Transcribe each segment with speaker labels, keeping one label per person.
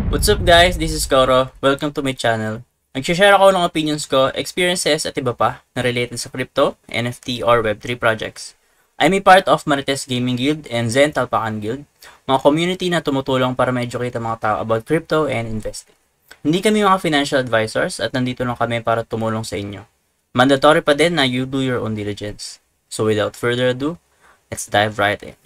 Speaker 1: What's up guys? This is Koro. Welcome to my channel. Nag-share ako ng opinions ko, experiences at iba pa na related sa crypto, NFT or Web3 projects. I'm a part of Marites Gaming Guild and Zen Talpakan Guild, mga community na tumutulong para ma-educate ang mga tao about crypto and investing. Hindi kami mga financial advisors at nandito lang kami para tumulong sa inyo. Mandatory pa din na you do your own diligence. So without further ado, let's dive right in.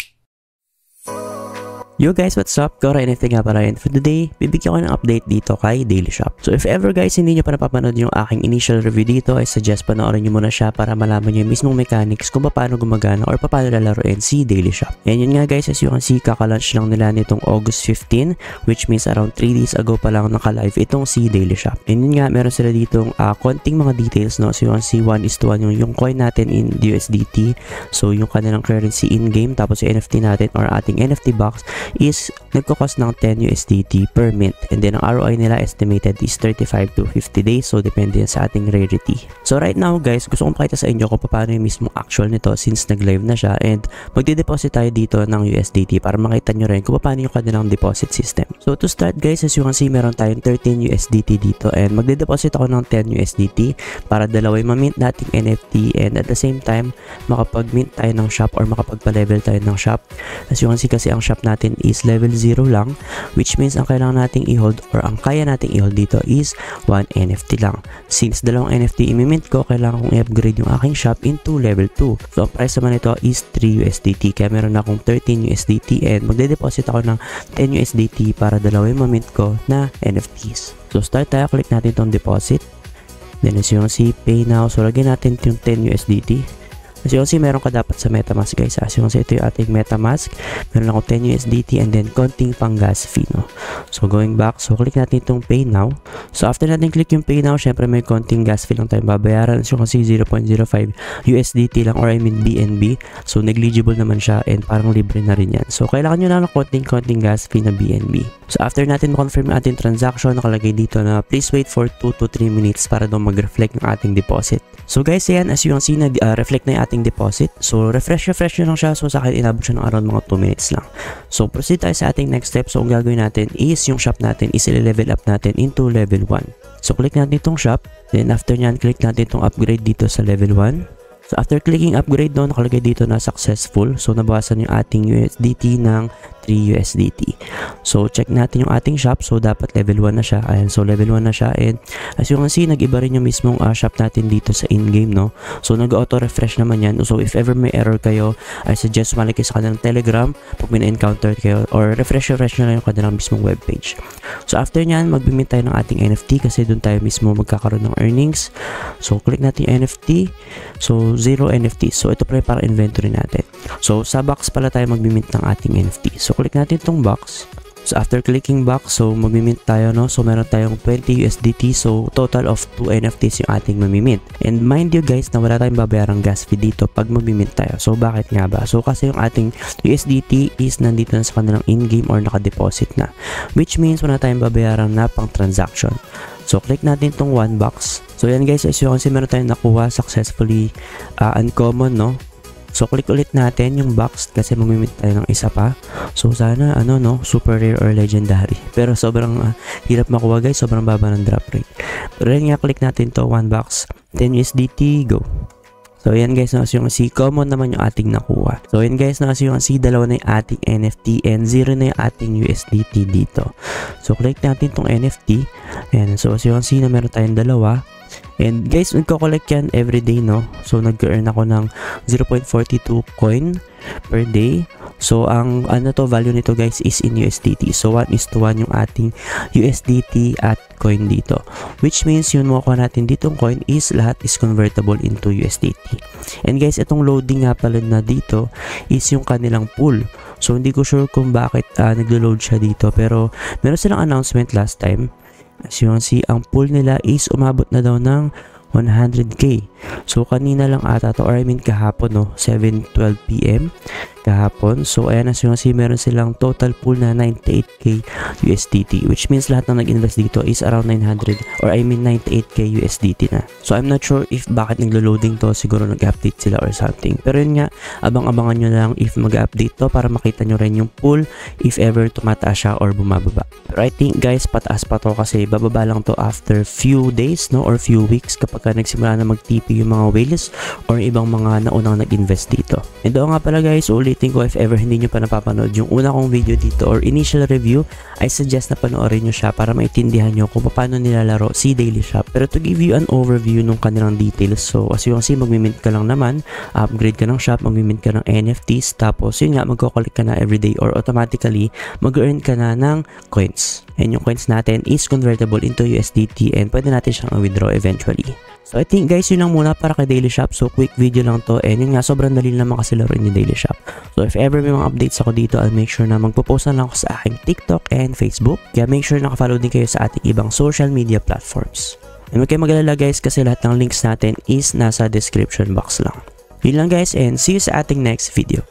Speaker 2: Yo guys, what's up? Koro NFT nga para yun. For today, bibigyan ko ng update dito kay Daily Shop. So if ever guys, hindi nyo pa napapanood yung aking initial review dito, I suggest panoorin nyo muna siya para malaman nyo yung mismong mechanics kung paano gumagana or paano lalaroin si Daily Shop. And yun nga guys, as you can see, kakalaunch lang nila nitong August 15, which means around 3 days ago pa lang naka-live itong si Daily Shop. And yun nga, meron sila ditong konting mga details, no? So you can see 1:1 yung coin natin in USDT. So yung kanilang currency in-game, tapos yung NFT natin or ating NFT box is nagko-cost ng 10 USDT per mint, and then ang ROI nila estimated is 35 to 50 days, so depende yan sa ating rarity. So right now guys, gusto kong pakita sa inyo kung paano yung mismong actual nito since nag-live na siya, and magde-deposit tayo dito ng USDT para makita nyo rin kung paano yung kanilang deposit system. So to start guys, as you can see, meron tayong 13 USDT dito, and magde-deposit ako ng 10 USDT para dalawa yung ma-mint nating NFT, and at the same time makapag-mint tayo ng shop or makapagpa-level tayo ng shop. As you can see kasi ang shop natin is level 0 lang, which means ang kailangan nating i-hold or ang kaya nating i-hold dito is 1 NFT lang. Since dalawang NFT i-mint ko, kailangan kong i-upgrade yung aking shop into level 2. So ang price naman ito is 3 USDT, kaya meron akong 13 USDT and magde-deposit ako ng 10 USDT para dalawa yung ma-mint ko na NFTs. So start tayo, click natin itong deposit, then as you can see, pay now. So lagyan natin yung 10 USDT. As you can see, meron ka dapat sa MetaMask guys. As you can see, ito yung ating MetaMask. Meron ako 10 USDT and then konting pang gas fee, no? So going back, so click natin itong pay now. So after natin click yung pay now, syempre may konting gas fee lang tayong babayaran. As you can see, 0.05 USDT lang, or I mean BNB. So negligible naman siya and parang libre na rin yan. So kailangan nyo lang ng konting gas fee na BNB. So after natin ma-confirm yung ating transaction, nakalagay dito na please wait for 2 to 3 minutes para daw mag-reflect yung ating deposit. So guys, ayan, as you can see, reflect na yung ating deposit. So refresh nyo lang siya. So sa akin, inabot siya ng around mga 2 minutes lang. So proceed tayo sa ating next step. So ang gagawin natin is yung shop natin is i-level up natin into level 1. So click natin itong shop. Then after nyan, click natin itong upgrade dito sa level 1. So after clicking upgrade doon, nakalagay dito na successful. So nabawasan yung ating USDT ng 3 USDT. So check natin yung ating shop. So dapat level 1 na siya. Ayan, so level 1 na siya, and as you can see, nag-iba rin yung mismong shop natin dito sa in-game, no? So nag-auto refresh naman yan. So if ever may error kayo, I suggest sumali kayo sa kanilang Telegram pag may na-encounter kayo, or refresh nyo lang yung kanilang mismong webpage. So after nyan, mag-mint tayo ng ating NFT kasi doon tayo mismo magkakaroon ng earnings. So click natin yung NFT. So 0 NFT. So ito pala para inventory natin. So sa box pala tayo mag-mint ng ating NFT. So click natin itong box. So after clicking box, so mag-mint tayo, no? So meron tayong 20 USDT. So total of 2 NFTs yung ating mamimint. And mind you guys na wala tayong babayarang gas fee dito pag mag-mint tayo. So bakit nga ba? So kasi yung ating USDT is nandito na sa kanilang in-game or naka-deposit na. Which means wala tayong babayarang na pang transaction. So click natin itong one box. So yan guys, as you can see, meron tayong nakuha successfully uncommon, no? So click ulit natin yung box kasi mag-mint tayo ng isa pa. So sana no, super rare or legendary. Pero sobrang hirap makuha guys, sobrang baba ng drop rate. Pero yan nga, click natin to, one box, 10 USDT, go. So yan guys, as you can see, common naman yung ating nakuha. So yan guys, as you can see, dalawa na yung ating NFT and 0 na yung ating USDT dito. So click natin tong NFT. Ayan, so as you can see na meron tayong dalawa. And guys, nagko-collect yan everyday, no? So nag-earn ako ng 0.42 coin per day. So ang value nito guys is in USDT. So 1:1 yung ating USDT at coin dito. Which means yun makuha natin ditong coin is lahat is convertible into USDT. And guys, itong loading nga pala na dito is yung kanilang pool. So hindi ko sure kung bakit naglo-load siya dito, pero meron silang announcement last time. As you can see, ang pool nila is umabot na daw ng 100k. So kanina lang ata to, or I mean kahapon, no, 7:12 PM. kahapon. So ayan, as you can see, meron silang total pool na 98k USDT, which means lahat ng nag-invest dito is around 98k USDT na. So I'm not sure if bakit naglo-loading to, siguro nag-update sila or something. Pero yun nga, abang-abangan nyo lang if mag-update to para makita nyo rin yung pool if ever tumataas siya or bumababa. Pero I think guys, pataas pa to kasi bababa lang to after few days, no, or few weeks kapag nagsimula na mag-TP yung mga whales or ibang mga naunang nag-invest dito. And doon nga pala guys, ulitin ko, if ever hindi nyo pa napapanood yung una kong video dito or initial review, I suggest na panoorin nyo siya para maintindihan nyo kung paano nilalaro si Daily Shop. Pero to give you an overview ng kanilang details, so as you can see, magmimint ka lang naman, upgrade ka ng shop, magmimint ka ng NFTs, tapos yun nga, magko-collect ka na everyday or automatically mag-earn ka na ng coins. And yung coins natin is convertible into USDT and pwede natin siyang withdraw eventually. So I think guys, yun lang muna para kay Daily Shop. So quick video lang to, and yun nga, sobrang dali naman kasi laruin ni Daily Shop. So if ever may mga updates ako dito, I'll make sure na magpo-post na lang ako sa aking TikTok and Facebook. Kaya make sure naka-follow din kayo sa ating ibang social media platforms. And huwag kayo mag-alala guys kasi lahat ng links natin is nasa description box lang. Yun lang guys, and see you sa ating next video.